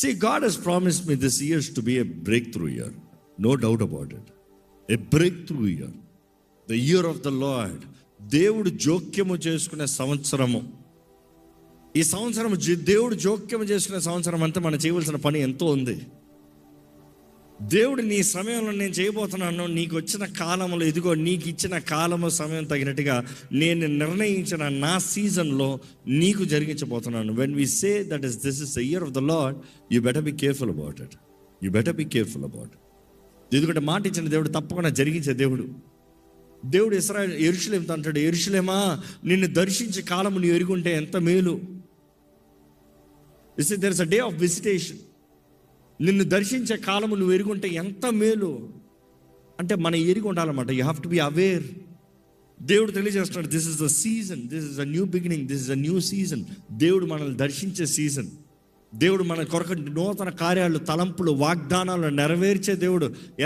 See, God has promised me this year to be a breakthrough year. No doubt about it. A breakthrough year. The year of the Lord. దేవుడు జోక్యము చేసుకునే సంవత్సరము. ఈ సంవత్సరం దేవుడు జోక్యము చేసుకునే సంవత్సరం అంతా మనం చేయవలసిన పని ఎంతో ఉంది. దేవుడు నీ సమయంలో నేను చేయబోతున్నాను, నీకు వచ్చిన కాలంలో ఇదిగో నీకు ఇచ్చిన కాలము సమయం తగినట్టుగా నేను నిర్ణయించిన నా సీజన్లో నీకు జరిగించబోతున్నాను. When we say that is this is the year of the Lord, you better be careful about it. You better be careful about it. ఎందుకంటే మాట ఇచ్చిన దేవుడు తప్పకుండా జరిగించే దేవుడు. దేవుడు యెరూషలేముతో అంటాడు, యెరూషలేమా నిన్ను దర్శించే కాలము నువ్వు ఎరుగుంటే ఎంత మేలు. There is a day of visitation. నిన్ను దర్శించే కాలము నువ్వు ఎరుగుంటే ఎంత మేలు. అంటే మనం ఎరిగి ఉండాలన్నమాట. You have to be aware. దేవుడు తెలియజేస్తున్నాడు, this is the season, this is a new beginning, this is a new season. దేవుడు మనల్ని దర్శించే సీజన్. దేవుడు మన కొరకు నూతన కార్యాలు, తలంపులు, వాగ్దానాలు నెరవేర్చే దేవుడు.